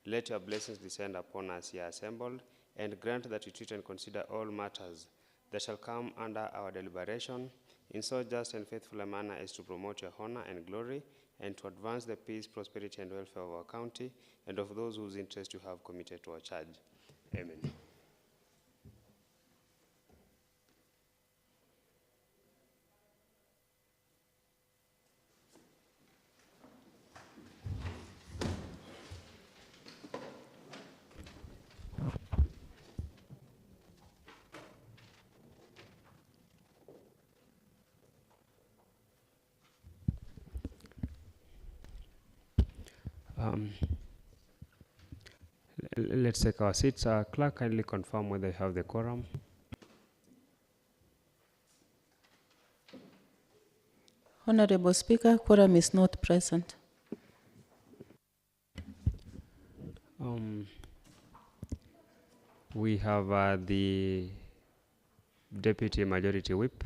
Let your blessings descend upon us here assembled, and grant that we treat and consider all matters that shall come under our deliberation in so just and faithful a manner as to promote your honor and glory, and to advance the peace, prosperity, and welfare of our county, and of those whose interest you have committed to our charge. Amen. Let's take our seats. Clerk, kindly confirm whether you have the quorum. Honorable Speaker, quorum is not present. We have the Deputy Majority Whip,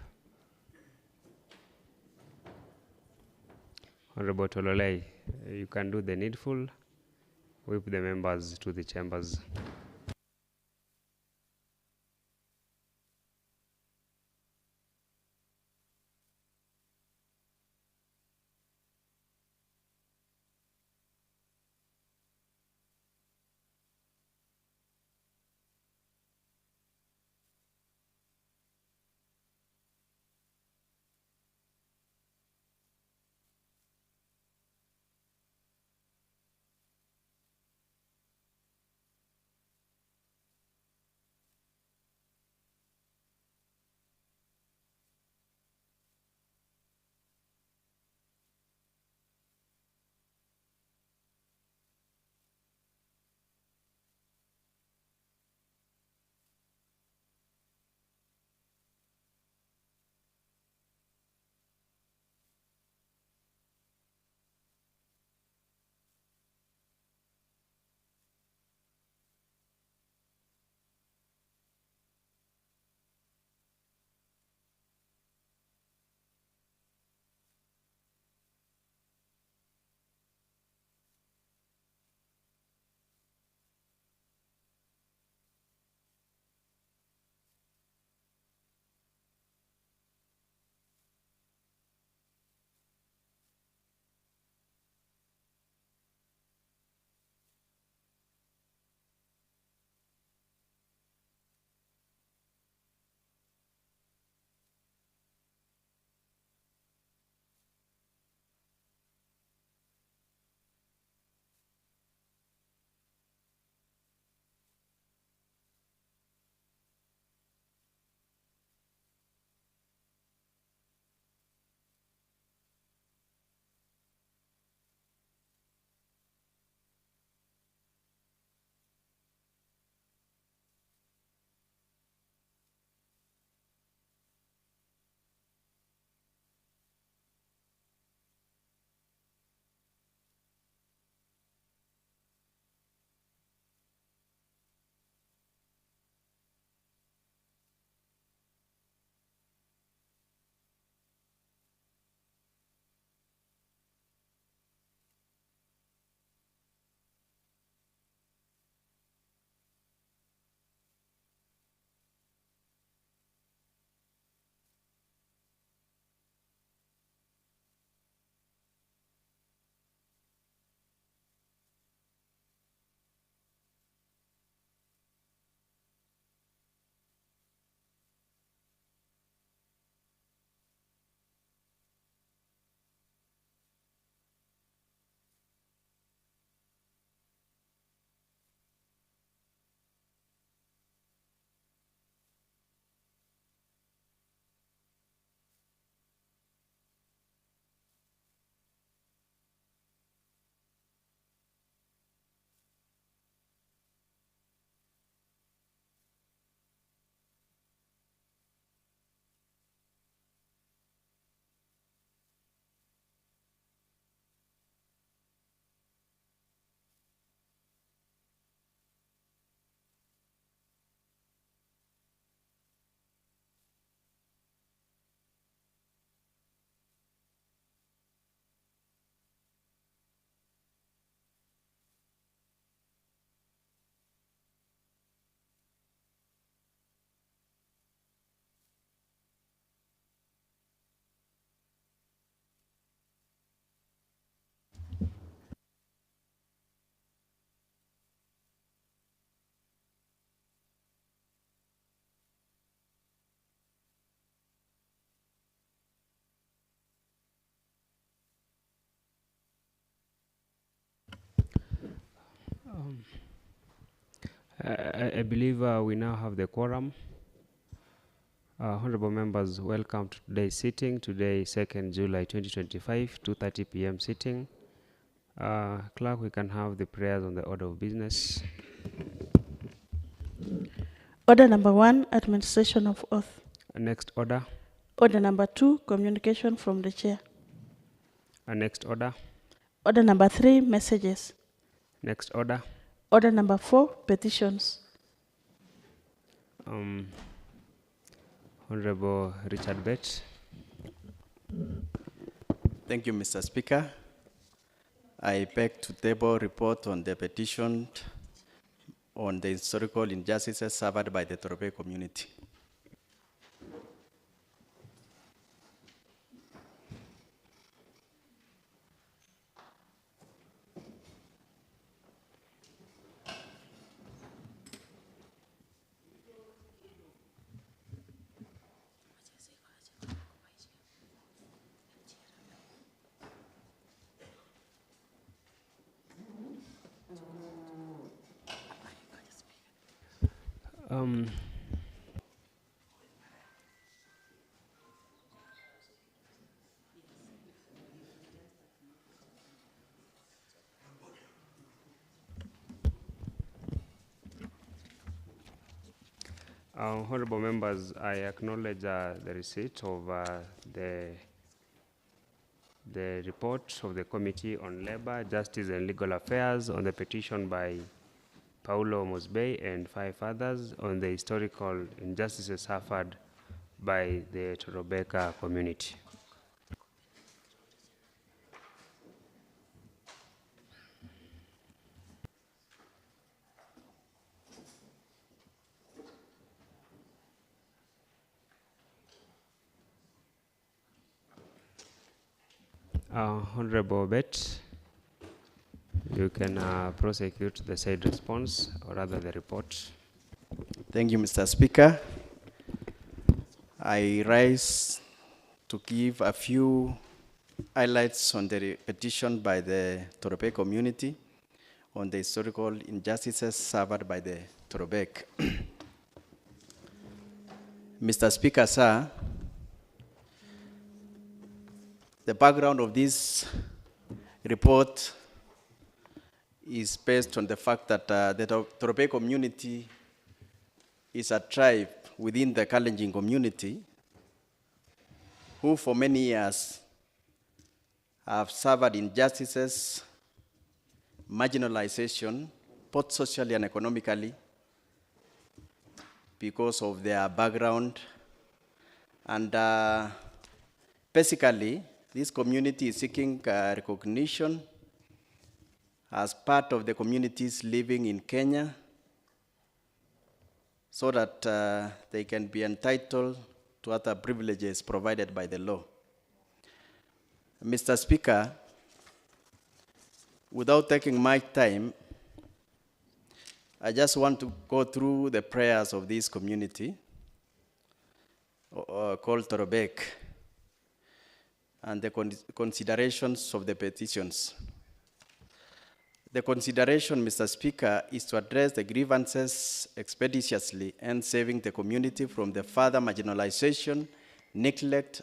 Honorable Tololei. You can do the needful. Whip the members to the chambers. I believe we now have the quorum. Honorable members, welcome to today's sitting. Today, 2nd July 2025, 2:30 p.m. sitting. Clerk, we can have the prayers on the order of business. Order number 1, administration of oath. Next order. Order number 2, communication from the chair. Next order. Order number 3, messages. Next order. Order number 4, petitions. Honorable Richard Bett. Thank you, Mr. Speaker. I beg to table report on the petition on the historical injustices suffered by the Torobek community. Honorable members, I acknowledge the receipt of the report of the Committee on Labor, Justice and Legal Affairs on the petition by Paulo Mosbey and 5 others on the historical injustices suffered by the Torobeka community. Honorable Bett, you can prosecute the said response, or rather the report. Thank you, Mr. Speaker. I rise to give a few highlights on the petition by the Torobek community on the historical injustices suffered by the Torobek. Mr. Speaker, sir, the background of this report is based on the fact that the Torobek community is a tribe within the Kalenjin community who for many years have suffered injustices, marginalization, both socially and economically, because of their background. And basically, this community is seeking recognition as part of the communities living in Kenya so that they can be entitled to other privileges provided by the law. Mr. Speaker, without taking much time, I just want to go through the prayers of this community called Torobek, and the considerations of the petitions. The consideration, Mr. Speaker, is to address the grievances expeditiously and saving the community from the further marginalization, neglect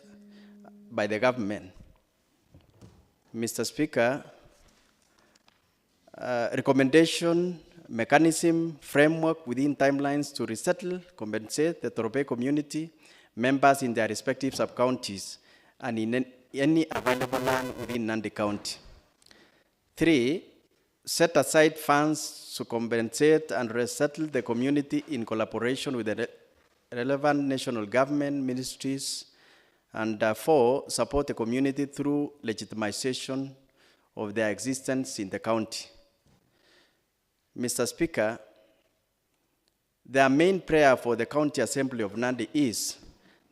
by the government. Mr. Speaker, recommendation, mechanism, framework within timelines to resettle, compensate the Torobek community members in their respective sub-counties and in any available land within Nandi County. 3, set aside funds to compensate and resettle the community in collaboration with the relevant national government ministries. And 4, support the community through legitimization of their existence in the county. Mr. Speaker, their main prayer for the County Assembly of Nandi is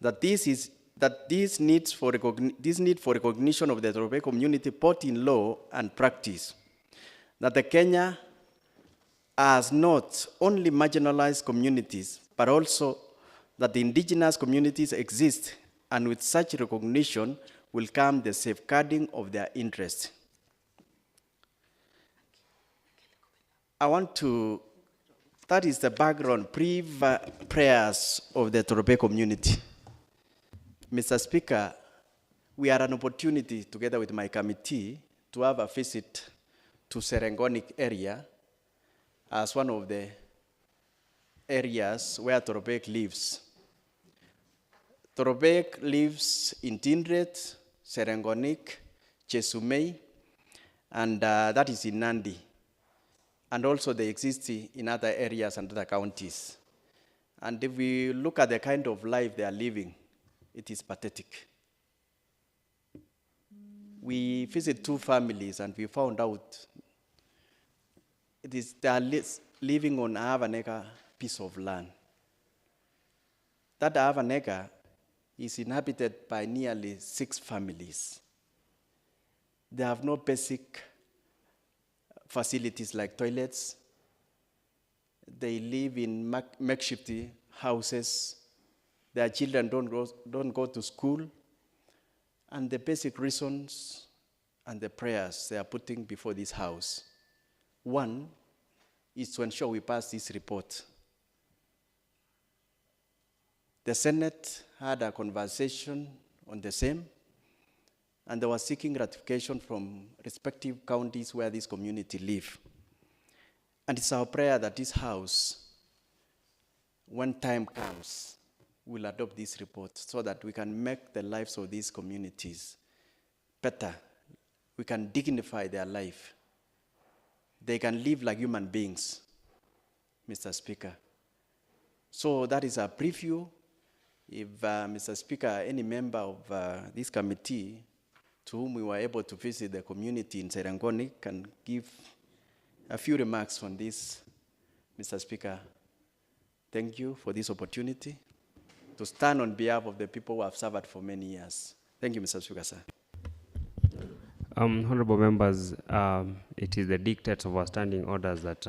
that this need for recognition of the Torobek community both in law and practice, that the Kenya has not only marginalized communities, but also that the indigenous communities exist, and with such recognition will come the safeguarding of their interests. I want to that is the background, brief prayers of the Torope community. Mr. Speaker, we had an opportunity together with my committee to have a visit to Serengonic area as one of the areas where Torobek lives. Torobek lives in Tindret, Serengonic, Chesumei, and that is in Nandi. And also they exist in other areas and other counties. And if we look at the kind of life they are living, it is pathetic. We visit 2 families and we found out they are living on a half an acre piece of land. That half an acre is inhabited by nearly 6 families. They have no basic facilities like toilets. They live in makeshift houses. Their children don't go to school. And the basic reasons and the prayers they are putting before this house. One is to ensure we pass this report. The Senate had a conversation on the same, and they were seeking ratification from respective counties where this community live. And it's our prayer that this house, when time comes, will adopt this report so that we can make the lives of these communities better. We can dignify their life. They can live like human beings, Mr. Speaker. So that is a preview. If, Mr. Speaker, any member of this committee to whom we were able to visit the community in Serengoni can give a few remarks on this, Mr. Speaker. Thank you for this opportunity to stand on behalf of the people who have suffered for many years. Thank you, Mr. Speaker, sir. Honorable members, it is the dictates of our standing orders that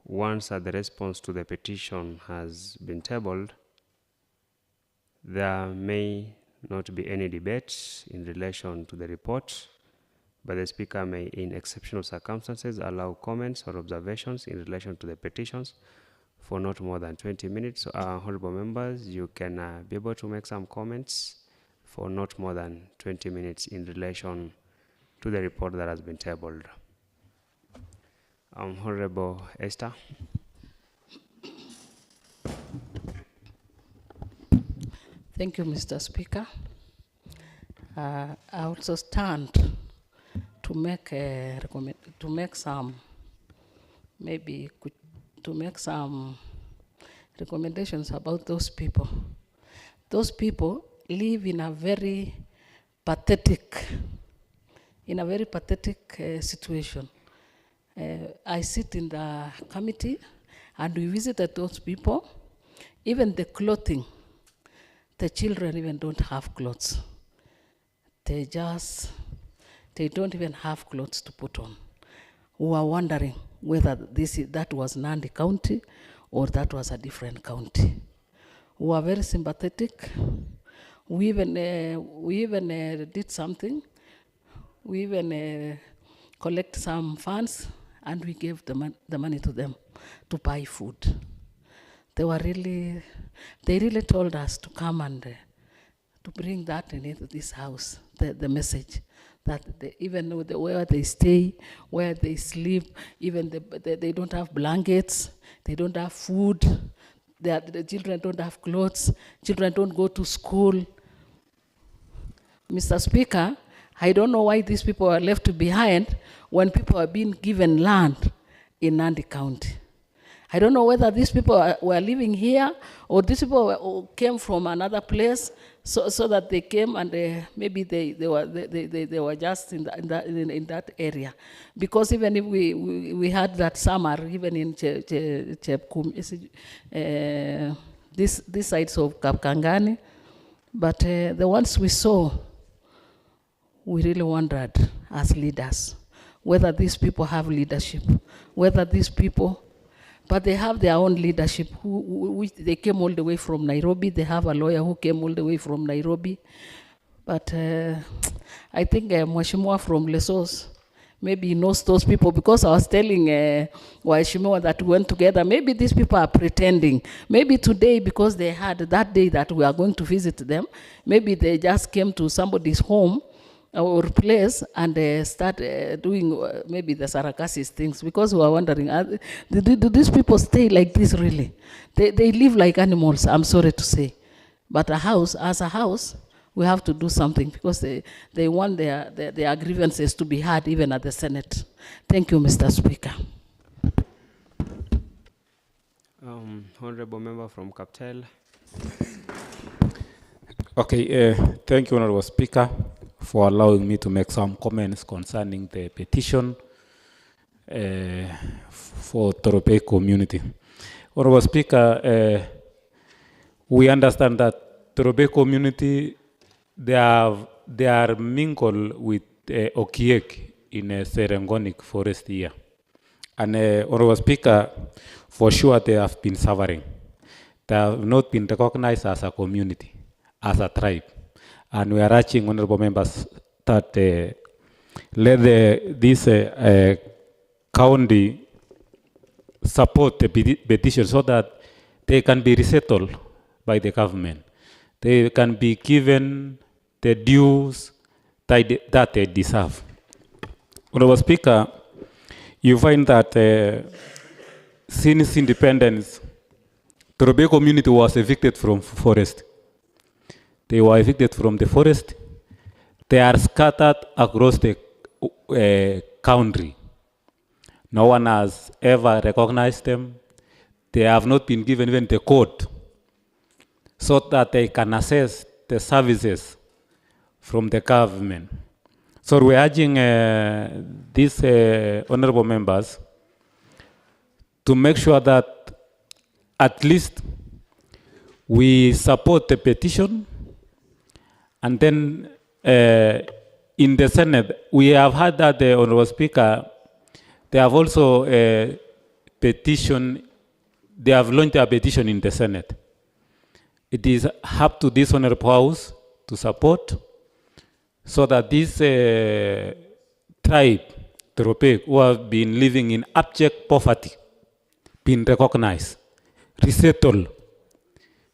once the response to the petition has been tabled, there may not be any debate in relation to the report, but the Speaker may, in exceptional circumstances, allow comments or observations in relation to the petitions for not more than 20 minutes. So, honorable members, you can be able to make some comments for not more than 20 minutes in relation to the report that has been tabled. Honorable Esther. Thank you, Mr. Speaker. I also stand to make some recommendations about those people. Those people live in a very pathetic situation. I sit in the committee and we visited those people. Even the clothing, the children even don't have clothes. They don't even have clothes to put on. We are wondering whether that was Nandi County or that was a different county. We are very sympathetic. We even did something. We even collect some funds and we gave the money to them to buy food. They really told us to come and to bring that into this house, the message that even where they stay, where they sleep, even they don't have blankets, they don't have food, the children don't have clothes, children don't go to school. Mr. Speaker, I don't know why these people are left behind when people are being given land in Nandi County. I don't know whether these people were living here or these people came from another place, so that they came and maybe they were just in that area. Because even if we had that summer, even in these sides of Kapkangani, but the ones we saw, we really wondered as leaders whether these people have leadership, whether these people. But they have their own leadership. They came all the way from Nairobi. They have a lawyer who came all the way from Nairobi. But I think Mweshimua from Lesos Maybe he knows those people, because I was telling Waheshimiwa that we went together. Maybe these people are pretending. Maybe today, because they had that day that we are going to visit them, maybe they just came to somebody's home or place and start doing maybe the Sarakasis things, because we are wondering, do these people stay like this really? They live like animals, I'm sorry to say. But as a house, we have to do something, because they want their grievances to be heard even at the Senate. Thank you, Mr. Speaker. Honorable member from Kaptel. Okay, thank you, Honorable Speaker, for allowing me to make some comments concerning the petition for Torobey community. Honorable Speaker, we understand that Torobey community, they are mingled with Okiek in a Serengonic forest here. And Honorable Speaker, for sure they have been suffering. They have not been recognized as a community, as a tribe. And we are urging honorable members that let this county support the petition so that they can be resettled by the government. They can be given the dues that they deserve. Honorable Speaker, you find that since independence, the Torobey community was evicted from forest. They were evicted from the forest. They are scattered across the country. No one has ever recognized them. They have not been given even the code so that they can access the services from the government. So we're urging these honorable members to make sure that at least we support the petition, and then in the Senate, we have heard that the Honorable Speaker, they have also they have launched a petition in the Senate. It is up to this Honorable House to support so that this tribe, Torobey, who have been living in abject poverty, been recognized, resettled,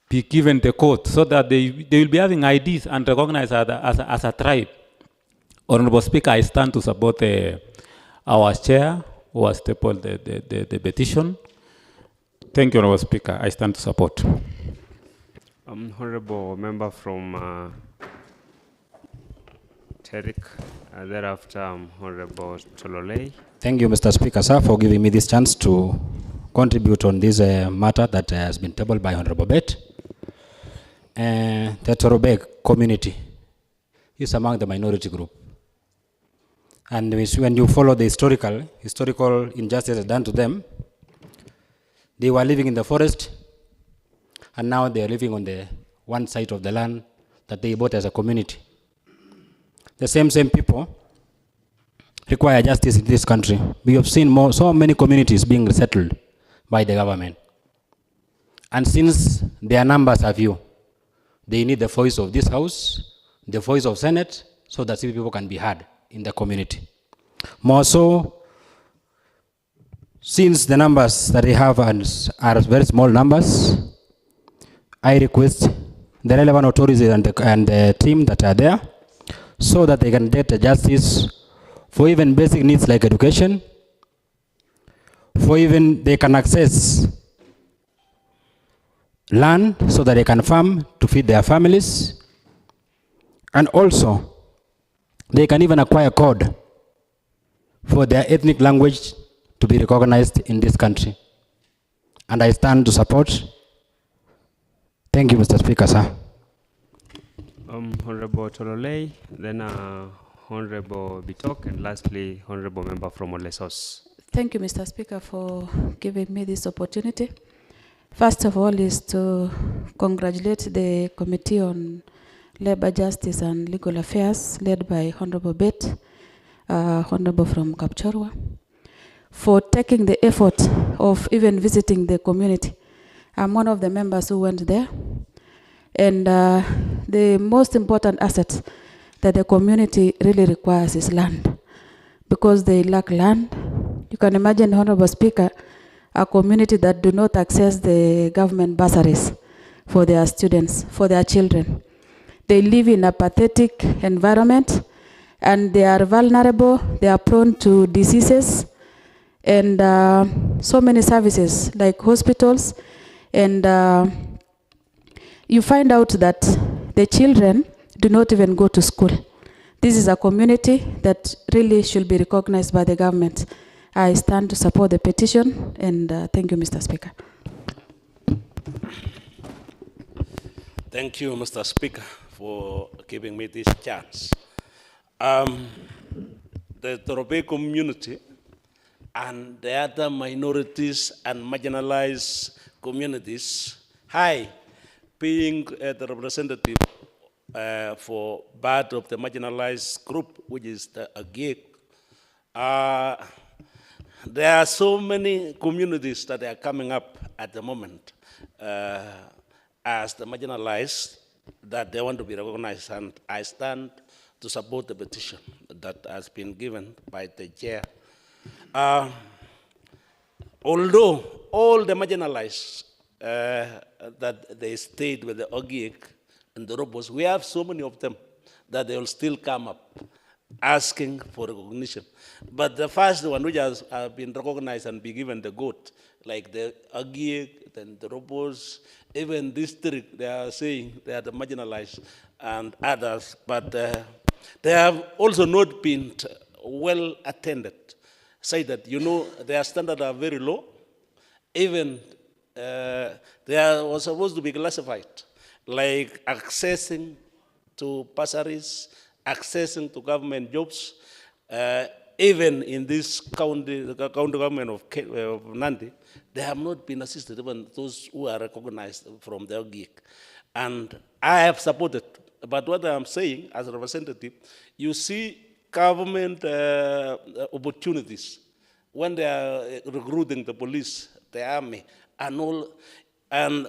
be given the code so that they will be having IDs and recognized as a tribe. Honorable Speaker, I stand to support our chair who has tabled the petition. Thank you, Honorable Speaker. I stand to support. Honorable member from Terik, thereafter Honorable Tololei. Thank you, Mr. Speaker, sir, for giving me this chance to contribute on this matter that has been tabled by Honorable Bet. The Torobey community is among the minority group. And when you follow the historical injustice done to them, they were living in the forest, and now they are living on the one side of the land that they bought as a community. The same people require justice in this country. We have seen so many communities being resettled by the government. And since their numbers are few, they need the voice of this House, the voice of Senate, so that people can be heard in the community. More so, since the numbers that they have are very small numbers, I request the relevant authorities and the team that are there so that they can get justice for even basic needs like education, for even they can access land so that they can farm to feed their families, and also they can even acquire code for their ethnic language to be recognized in this country. And I stand to support. Thank you, Mr. Speaker, sir. Honorable Tololei, then Honorable Bitok, and lastly, Honorable member from Olesos. Thank you, Mr. Speaker, for giving me this opportunity. First of all is to congratulate the Committee on Labor, Justice and Legal Affairs, led by Honorable Bet, Honorable from Kapchorwa, for taking the effort of even visiting the community. I'm one of the members who went there. And the most important asset that the community really requires is land. because they lack land. You can imagine, Honorable Speaker, a community that do not access the government bursaries for their students, for their children. They live in a pathetic environment, and they are vulnerable, they are prone to diseases, and so many services like hospitals, and you find out that the children do not even go to school. This is a community that really should be recognized by the government. I stand to support the petition, and thank you, Mr. Speaker. Thank you, Mr. Speaker, for giving me this chance. The Torobe community and the other minorities and marginalized communities, being the representative for part of the marginalized group, which is the AGIC, there are so many communities that are coming up at the moment as the marginalized that they want to be recognized, and I stand to support the petition that has been given by the chair. Although all the marginalized that they stayed with the Ogiek and the Robos, we have so many of them that they will still come up asking for recognition. But the first one which has been recognized and be given the goat, like the Ogiek, then the Robos, even district, they are saying they are the marginalized and others, but they have also not been well attended. Say that, you know, their standards are very low. Even they are supposed to be classified, like accessing to bursaries, accessing to government jobs. Even in this county, the county government of Nandi, they have not been assisted, even those who are recognized from their gig. And I have supported, but what I'm saying as a representative, you see government opportunities when they are recruiting the police, the army, and all, and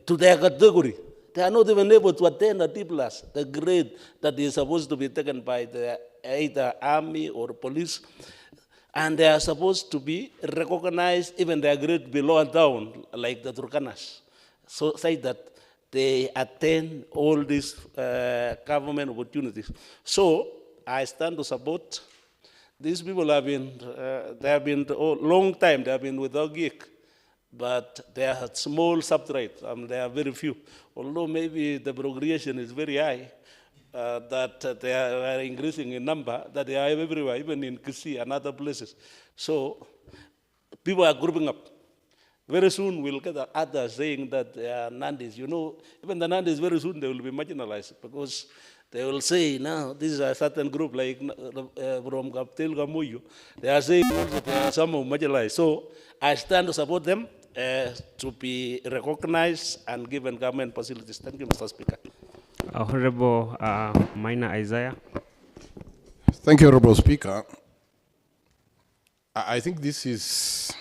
to their category. They are not even able to attain a D+, the grade that is supposed to be taken by the either army or police, and they are supposed to be recognized even their grade below and down, like the Turkanas. So say that they attain all these government opportunities. So I stand to support. These people have been, they have been a long time, they have been with Ogiek, but they are small subtribes, they are very few. Although maybe the progression is very high, that they are increasing in number, that they are everywhere, even in Kisii and other places. So people are grouping up. Very soon we'll get others saying that they are Nandis. You know, even the Nandis very soon they will be marginalized because they will say, now, this is a certain group like from Kaptel Gamuyu. They are saying also they are some marginalized. So I stand to support them to be recognized and given government facilities. Thank you, Mr. Speaker. Honorable Maina Isaiah. Thank you, Honorable Speaker. I think this is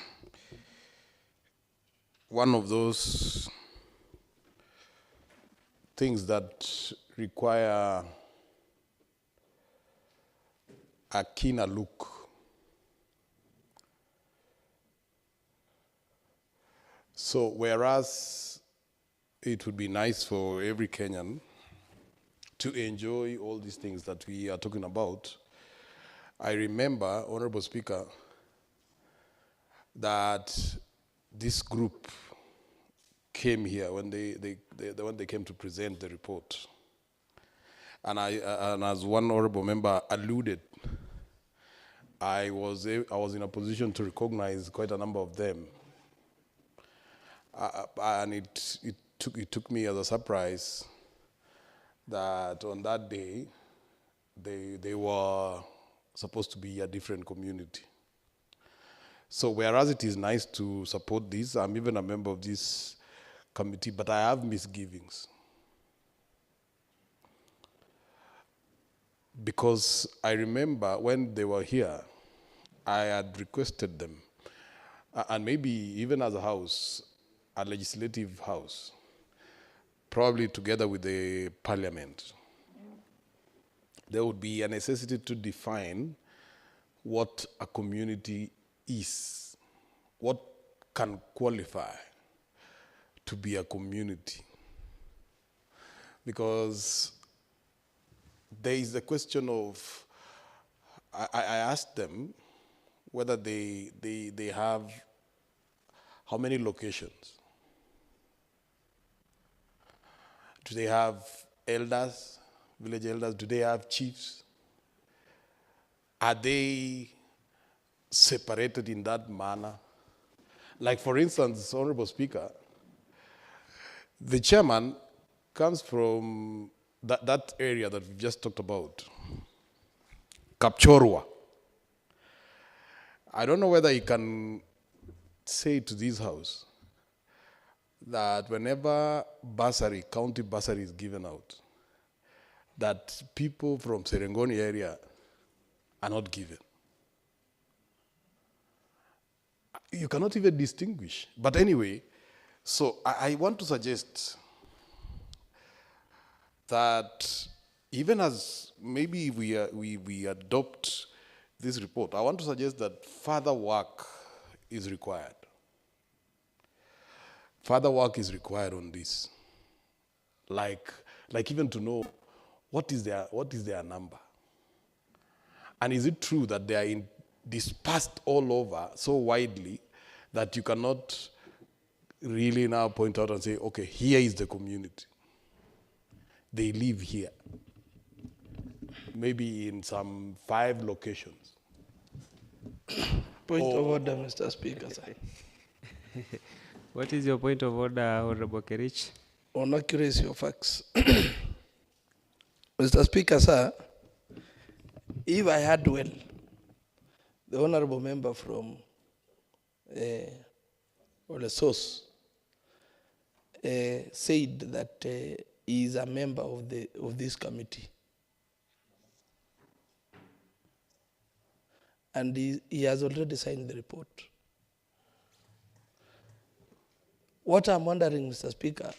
one of those things that require a keener look. So whereas it would be nice for every Kenyan to enjoy all these things that we are talking about, I remember, Honorable Speaker, that this group came here when they came to present the report. And as one honorable member alluded, I was in a position to recognize quite a number of them. And it took me as a surprise that on that day, they were supposed to be a different community. So whereas it is nice to support this, I'm even a member of this committee, but I have misgivings. Because I remember when they were here, I had requested them, and maybe even as a house, a legislative house, probably together with the parliament, there would be a necessity to define what a community is, what can qualify to be a community. Because there is a question of, I asked them whether they have, how many locations? Do they have elders, village elders? Do they have chiefs? Are they separated in that manner? Like, for instance, Honorable Speaker, the chairman comes from that area that we've just talked about, Kapchorwa. I don't know whether he can say to this house that whenever bursary, county bursary is given out, that people from Serengoni area are not given. You cannot even distinguish. But anyway, so I want to suggest that even as maybe we adopt this report, I want to suggest that further work is required. Further work is required on this. Like even to know what is their number. And is it true that they are dispersed all over so widely that you cannot really now point out and say, okay, here is the community. They live here. Maybe in some 5 locations. Point of order, Mr. Speaker, sir. What is your point of order, Honorable Kerich? On accuracy of facts. Mr. Speaker, sir, if I heard well, the honorable member from Olesos said that he is a member of this committee. And he has already signed the report. What I'm wondering, Mr. Speaker,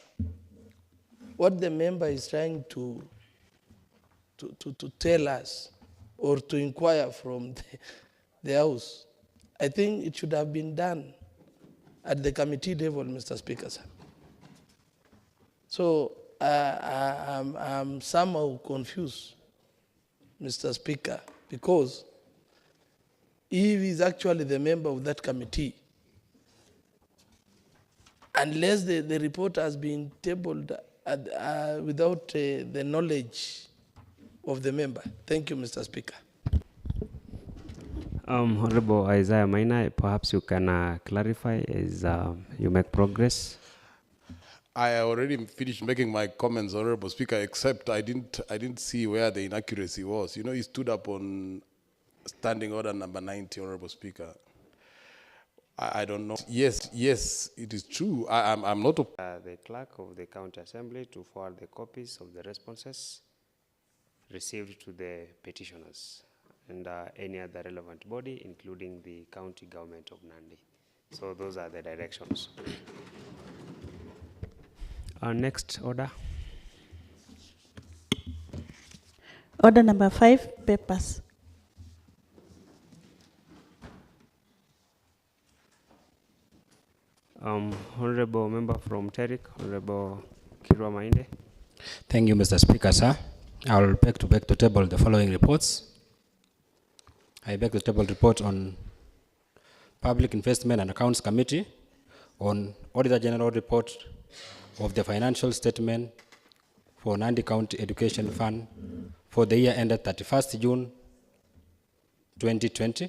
what the member is trying to tell us or to inquire from the House, I think it should have been done at the committee level, Mr. Speaker, sir. So I'm somehow confused, Mr. Speaker, because if he's actually the member of that committee, unless the report has been tabled without the knowledge of the member. Thank you, Mr. Speaker. Honorable Isaiah Maina, perhaps you can clarify as you make progress. I already finished making my comments, Honorable Speaker, except I didn't see where the inaccuracy was. You know, he stood up on Standing Order number 90, Honorable Speaker. I don't know. Yes, it is true. I'm not. The clerk of the county assembly to forward the copies of the responses received to the petitioners and any other relevant body, including the county government of Nandi. So those are the directions. Our next order. Order number 5, papers. Honorable member from Terik, Honorable Kirwa Mainde. Thank you, Mr. Speaker, sir. I will beg to table the following reports. I beg to table report on Public Investment and Accounts Committee on Auditor General report of the financial statement for Nandi County Education Fund for the year ended 31st June 2020.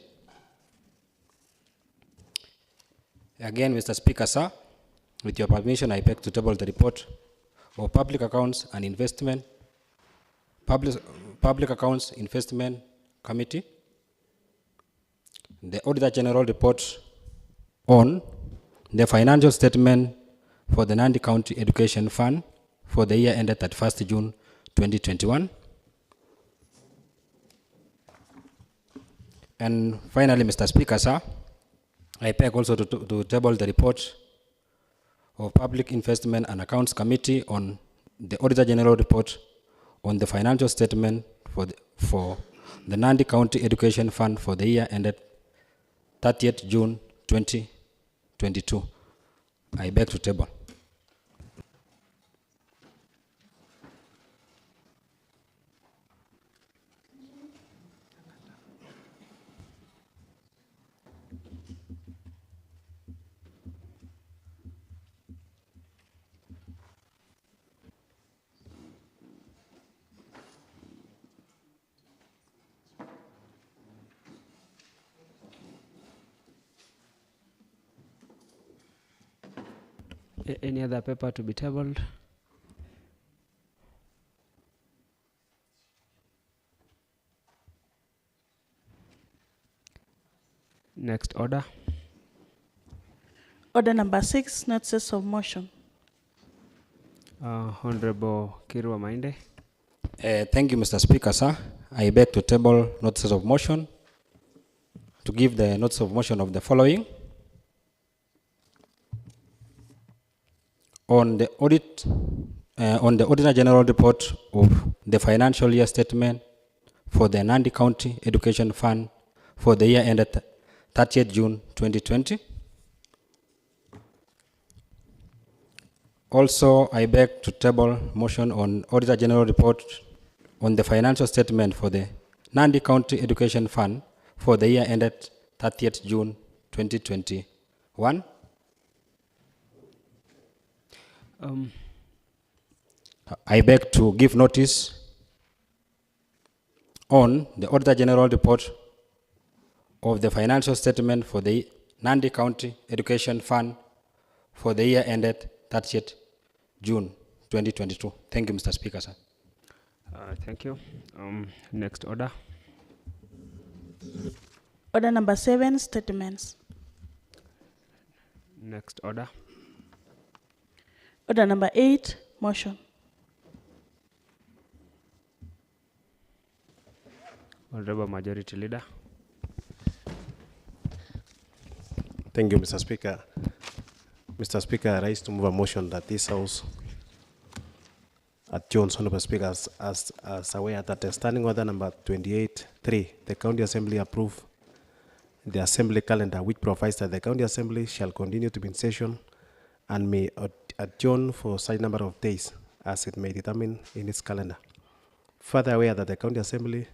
Again, Mr. Speaker, sir, with your permission, I beg to table the report of Public Accounts and Investment, Public Accounts Investment Committee, the Auditor General report on the financial statement for the Nandi County Education Fund for the year ended 31st June 2021. And finally, Mr. Speaker, sir, I beg also to table the report of Public Investment and Accounts Committee on the Auditor General report on the financial statement for the Nandi County Education Fund for the year ended 30th June 2022. I beg to table. Any other paper to be tabled? Next order. Order number 6, notices of motion. Honorable Kirwa Mainde. Thank you, Mr. Speaker, sir. I beg to table notices of motion to give the notice of motion of the following. On the Auditor General report of the financial year statement for the Nandi County Education Fund for the year ended 30th June 2020. Also, I beg to table motion on Auditor General report on the financial statement for the Nandi County Education Fund for the year ended 30th June 2021. I beg to give notice on the Auditor General report of the financial statement for the Nandi County Education Fund for the year ended 30th June 2022. Thank you, Mr. Speaker, sir. Thank you. Next order. Order number 7, statements. Next order. Order number 8, motion. Honorable Majority Leader. Thank you, Mr. Speaker. Mr. Speaker, I rise to move a motion that this House adjourns. Honorable Speaker, as aware that standing order number 28.3, the County Assembly approved the Assembly calendar, which provides that the County Assembly shall continue to be in session and may adjourn for such number of days as it may determine in its calendar. Further aware that the County Assembly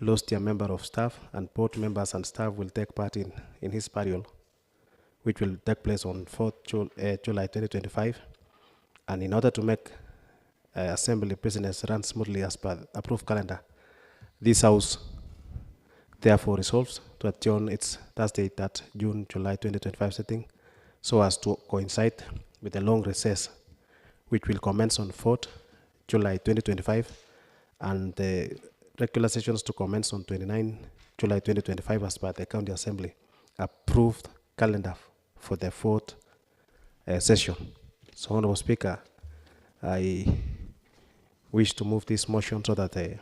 lost their member of staff, and both members and staff will take part in his burial, which will take place on 4th July 2025. And in order to make Assembly business run smoothly as per approved calendar, this House therefore resolves to adjourn its Thursday, that June-July 2025 sitting, so as to coincide with the long recess, which will commence on 4th July 2025, and the regular sessions to commence on 29 July 2025 as per the County Assembly approved calendar for the 4th session. So, Honorable Speaker, I wish to move this motion so that the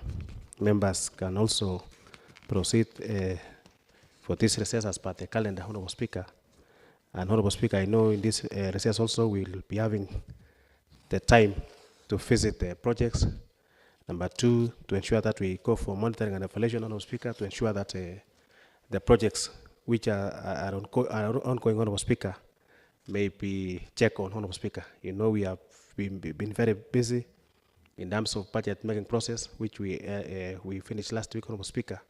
members can also proceed for this recess as per the calendar, Honorable Speaker. And Honorable Speaker, I know in this recess also we will be having the time to visit the projects. Number 2, to ensure that we go for monitoring and evaluation, Honorable Speaker, to ensure that the projects which are ongoing, Honorable Speaker, may be checked on, Honorable Speaker. You know, we have been very busy in terms of budget making process, which we finished last week, Honorable Speaker.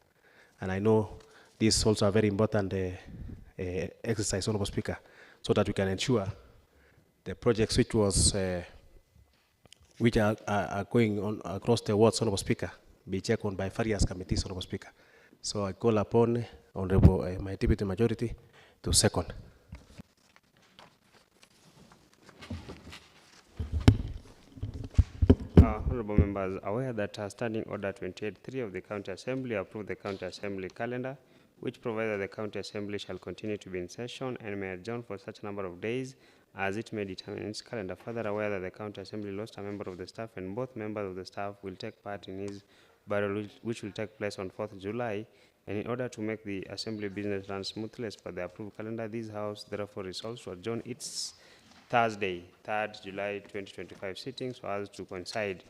And I know this is also a very important exercise, Honorable Speaker, so that we can ensure the projects which are going on across the world, Honorable Speaker, be checked on by various committees, Honorable Speaker. So I call upon Honorable my Deputy Majority to second. Honorable members, aware that Standing Order 28.3 of the County Assembly approved the County Assembly calendar, which provides that the County Assembly shall continue to be in session and may adjourn for such a number of days as it may determine its calendar. Further aware that the County Assembly lost a member of the staff, and both members of the staff will take part in his burial, which will take place on 4th July. And in order to make the Assembly business run smoothly as per the approved calendar, this House therefore resolves to adjourn its Thursday, 3rd July 2025 sitting, so as to coincide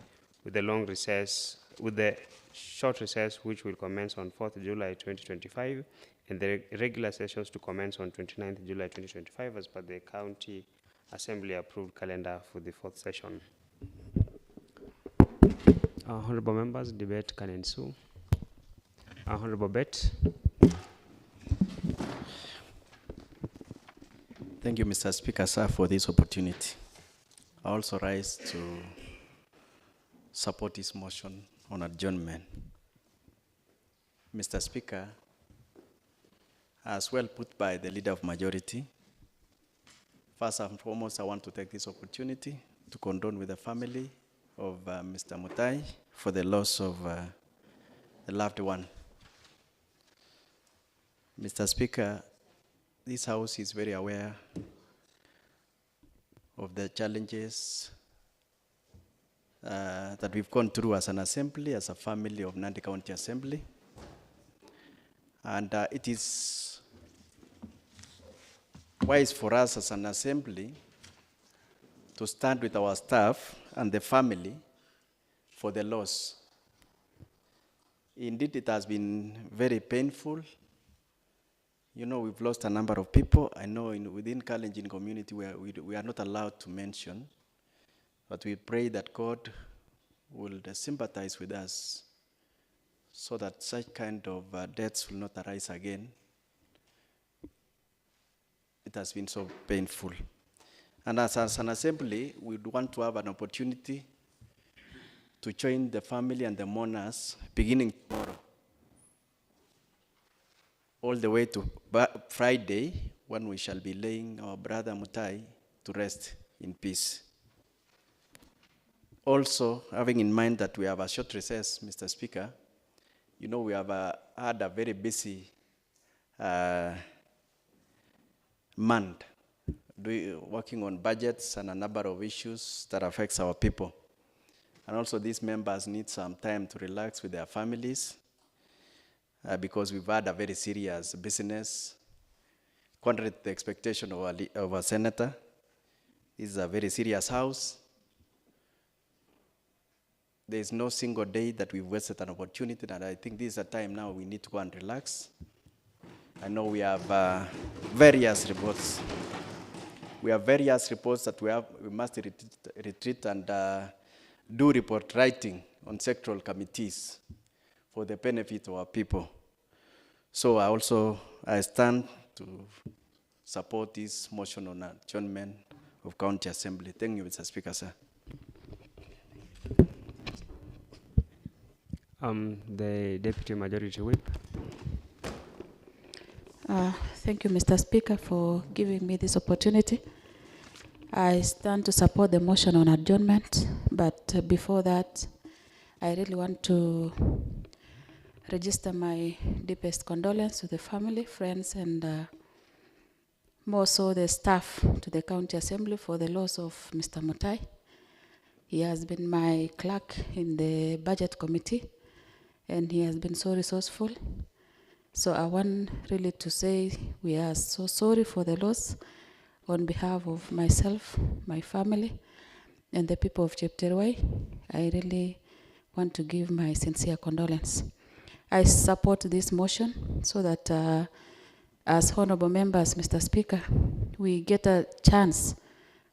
with the long recess with the short recess which will commence on 4th July 2025 and the regular sessions to commence on 29th July 2025 as per the County Assembly approved calendar for the 4th session. Honorable members, debate can ensue. Honorable Bet. Thank you, Mr. Speaker, sir, for this opportunity. I also rise to support this motion on adjournment. Mr. Speaker, as well put by the Leader of Majority, first and foremost, I want to take this opportunity to condole with the family of Mr. Mutai for the loss of a loved one. Mr. Speaker, this House is very aware of the challenges that we've gone through as an assembly, as a family of Nandi County Assembly. And it is wise for us as an assembly to stand with our staff and the family for the loss. Indeed, it has been very painful. You know, we've lost a number of people. I know within Kalenjin community we are not allowed to mention, but we pray that God will sympathize with us so that such kind of deaths will not arise again. It has been so painful. And as an assembly, we want to have an opportunity to join the family and the mourners beginning tomorrow, all the way to Friday, when we shall be laying our brother Mutai to rest in peace. Also, having in mind that we have a short recess, Mr. Speaker, you know, we have had a very busy month working on budgets and a number of issues that affects our people. And also these members need some time to relax with their families because we've had a very serious business. Contrary to the expectation of our senator, this is a very serious house. There is no single day that we've wasted an opportunity, and I think this is a time now we need to go and relax. I know we have various reports. We have various reports that we must retreat and do report writing on sectoral committees for the benefit of our people. So I stand to support this motion on adjournment of County Assembly. Thank you, Mr. Speaker, sir. The Deputy Majority Whip. Thank you, Mr. Speaker, for giving me this opportunity. I stand to support the motion on adjournment, but before that, I really want to register my deepest condolence to the family, friends, and more so the staff to the County Assembly for the loss of Mr. Mutai. He has been my clerk in the Budget Committee, and he has been so resourceful. So I want really to say we are so sorry for the loss on behalf of myself, my family, and the people of Chepterwai. I really want to give my sincere condolence. I support this motion so that as honorable members, Mr. Speaker, we get a chance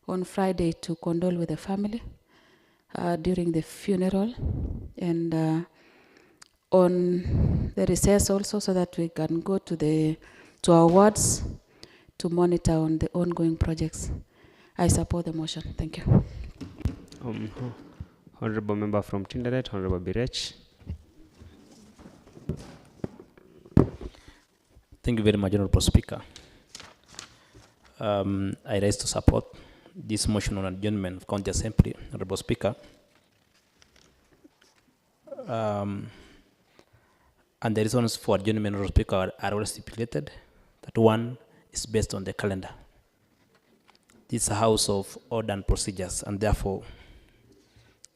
on Friday to condole with the family during the funeral, and on the recess also, so that we can go to our wards to monitor on the ongoing projects. I support the motion. Thank you. Honorable Member from Tinderet, Honorable Birech. Thank you very much, Honorable Speaker. I rise to support this motion on adjournment of County Assembly, Honorable Speaker. And the reasons for adjournment, Honorable Speaker, are well stipulated. That one is based on the calendar. This is a house of order and procedures, and therefore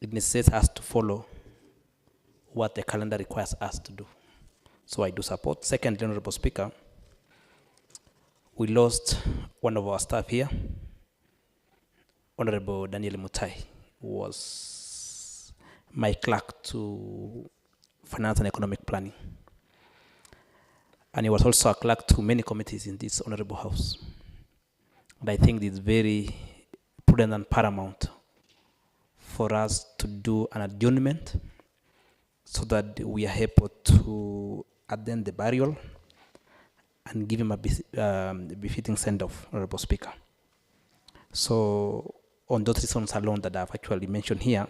it necessitates us to follow what the calendar requires us to do. So I do support. Secondly, Honorable Speaker, we lost one of our staff here, Honorable Daniel Mutai, who was my clerk to finance and economic planning. And he was also a clerk to many committees in this honorable house. And I think it's very prudent and paramount for us to do an adjournment so that we are able to attend the burial and give him a befitting send-off, Honorable Speaker. So on those reasons alone that I've actually mentioned here,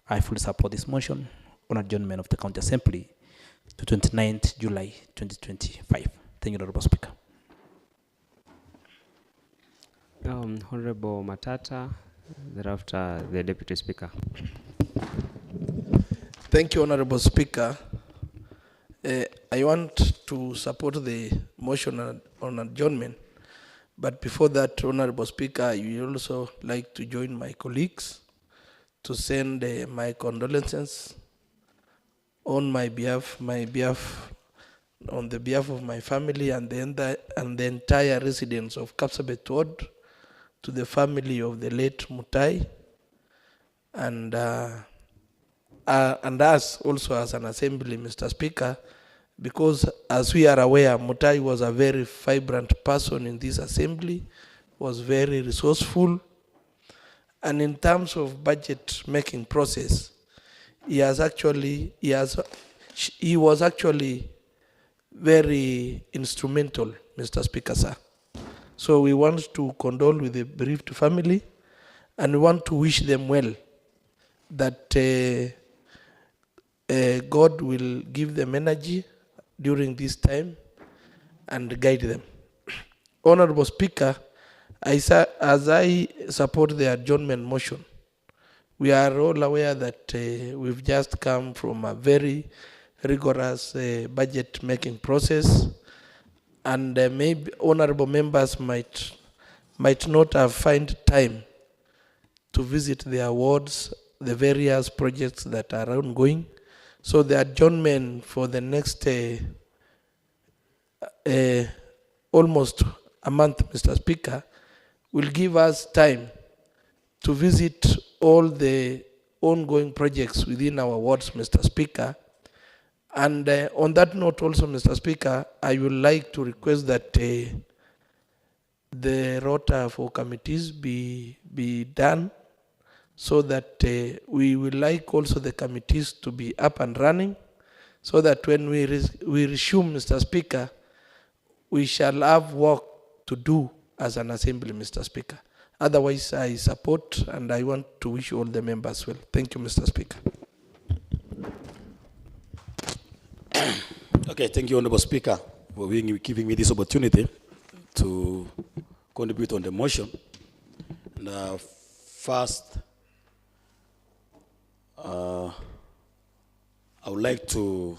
I fully support this motion on adjournment of the County Assembly to 29th July 2025. Thank you, Honorable Speaker. Honorable Matata, thereafter the Deputy Speaker. Thank you, Honorable Speaker. I want to support the motion on adjournment, but before that, Honorable Speaker, I would also like to join my colleagues to send my condolences on my behalf, on the behalf of my family and the entire residents of Kapsabet Ward, to the family of the late Mutai, and us also as an assembly, Mr. Speaker, because as we are aware, Mutai was a very vibrant person in this assembly, was very resourceful, and in terms of budget making process, he was actually very instrumental, Mr. Speaker, sir. So we want to condole with the bereaved family, and we want to wish them well, that God will give them energy during this time and guide them. Honorable Speaker, as I support the adjournment motion, we are all aware that we've just come from a very rigorous budget making process, and maybe honorable members might not have found time to visit their wards, the various projects that are ongoing. So the adjournment for the next almost a month, Mr. Speaker, will give us time to visit all the ongoing projects within our wards, Mr. Speaker. And on that note also, Mr. Speaker, I would like to request that the rota for committees be done, so that we would like also the committees to be up and running, so that when we resume, Mr. Speaker, we shall have work to do as an assembly, Mr. Speaker. Otherwise, I support and I want to wish all the members well. Thank you, Mr. Speaker. Okay, thank you, Honorable Speaker, for giving me this opportunity to contribute on the motion. And, first, I would like to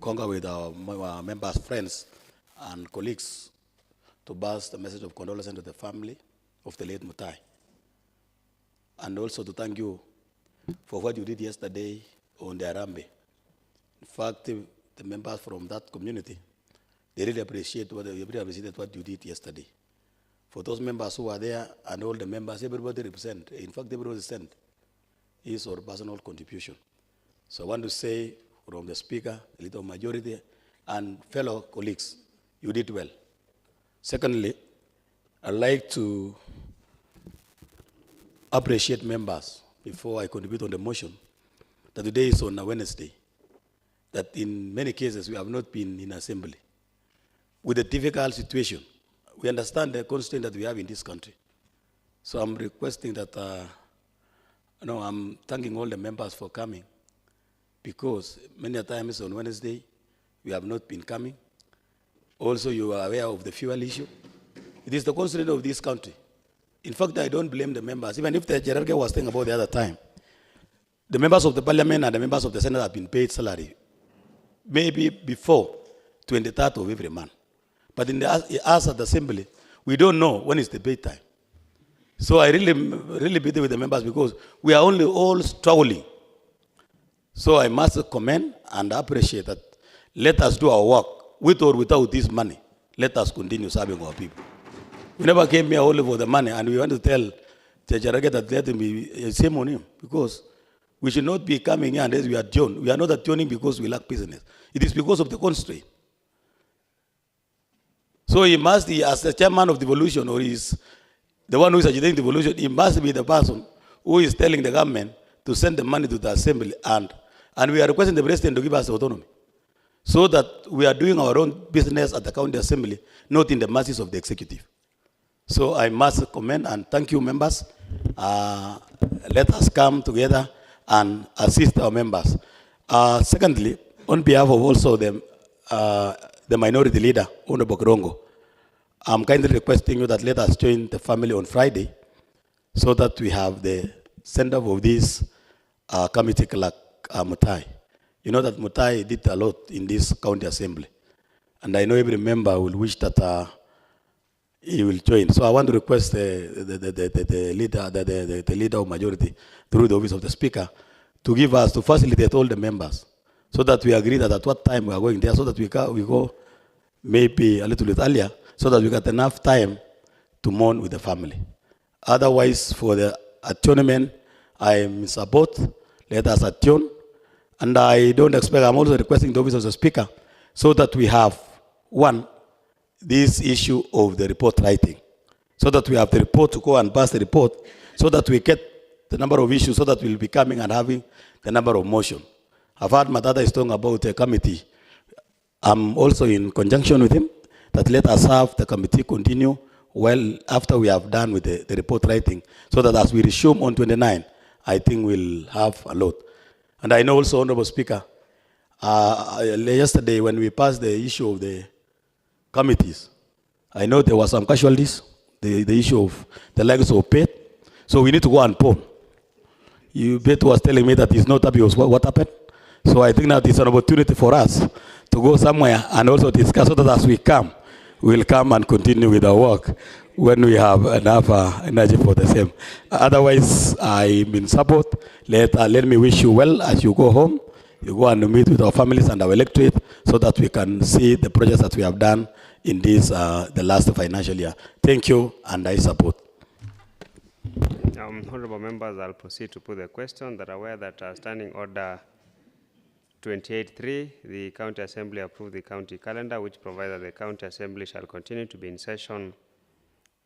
concur with our members, friends, and colleagues to pass the message of condolence to the family of the late Mutai. And also to thank you for what you did yesterday on the Arambe. In fact, the members from that community, they really appreciated what you did yesterday. For those members who are there and all the members, everybody represent. In fact, everybody sent his or personal contribution. So I want to say from the Speaker, the leader of majority, and fellow colleagues, you did well. Secondly, I'd like to appreciate members, before I contribute on the motion, that today is on a Wednesday, that in many cases we have not been in assembly. With a difficult situation, we understand the constraint that we have in this country. So I'm requesting that, I'm thanking all the members for coming, because many times on Wednesday, we have not been coming. Also, you are aware of the fuel issue. It is the constraint of this country. In fact, I don't blame the members. Even if the Gerarge was saying about the other time, the members of the parliament and the members of the Senate have been paid salary, maybe before 23rd of every month. But in us at the assembly, we don't know when is the pay time. So I really pity with the members, because we are only all struggling. So I must commend and appreciate that. Let us do our work. With or without this money, let us continue serving our people. We never came here only for the money, and we want to tell the Jaraghet that let him be same on him, because We should not be coming here unless we adjourn. We are not adjourning because we lack business. It is because of the constraint. So he must, as the chairman of devolution, or is the one who is agitating devolution, he must be the person who is telling the government to send the money to the assembly, and we are requesting the president to give us autonomy, so that we are doing our own business at the county assembly, not in the mercies of the executive. So I must commend and thank you, members. Let us come together and assist our members. Secondly, on behalf of also the minority leader, Honorable Kirongo, I'm kindly requesting you that let us join the family on Friday so that we have the send-off of this committee clerk, Mutai. You know that Mutai did a lot in this county assembly. And I know every member will wish that he will join. So I want to request the leader of majority through the office of the speaker to give us, to facilitate all the members so that we agree that at what time we are going there, so that we go maybe a little bit earlier, so that we get enough time to mourn with the family. Otherwise, for the adjournment, I am in support. Let us adjourn. And I don't expect, I'm also requesting the office of the speaker so that we have, one, this issue of the report writing, so that we have the report to go and pass the report, so that we get the number of issues, so that we'll be coming and having the number of motion. I've heard Matata is talking about a committee. I'm also in conjunction with him that let us have the committee continue well after we have done with the report writing, so that as we resume on 29, I think we'll have a lot. And I know also, Honorable Speaker, yesterday when we passed the issue of the committees, I know there were some casualties, the issue of the legacy of pay. So we need to go and poll. Bet was telling me that it's not happy with what happened. So I think that it's an opportunity for us to go somewhere and also discuss, so that as we come, we'll come and continue with our work when we have enough energy for the same. Otherwise, I'm in support. Let me wish you well as you go home. You go and meet with our families and our electorate, so that we can see the projects that we have done in this, the last financial year. Thank you, and I support. Honorable members, I'll proceed to put the question that are aware that Standing Order 28.3, the County Assembly approved the county calendar, which provides that the County Assembly shall continue to be in session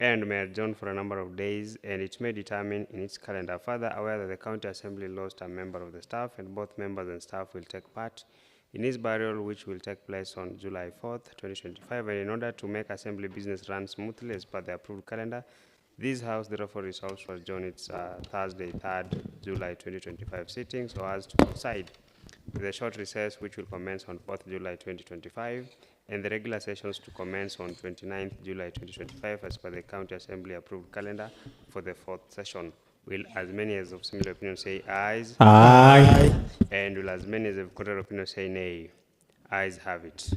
and may adjourn for a number of days, and it may determine in its calendar. Further, aware that the County Assembly lost a member of the staff, and both members and staff will take part in his burial, which will take place on July 4th, 2025. And in order to make Assembly business run smoothly as per the approved calendar, this House therefore resolves to adjourn its Thursday, 3rd July 2025 sitting, so as to coincide with a short recess which will commence on 4th July 2025, and the regular sessions to commence on 29th July 2025 as per the County Assembly approved calendar for the 4th session. Will as many as of similar opinion say ayes? Aye. And will as many as of contrary opinion say nay? Ayes have it.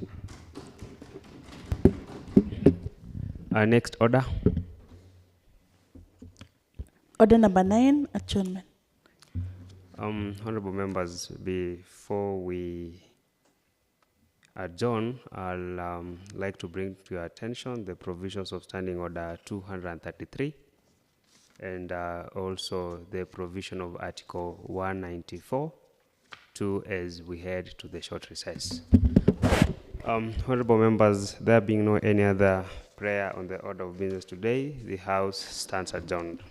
Our next order. Order number 9, adjournment. Honorable members, before we adjourn, I'll like to bring to your attention the provisions of Standing Order 233 and also the provision of Article 194 as we head to the short recess. Honorable members, there being no any other prayer on the order of business today, the House stands adjourned.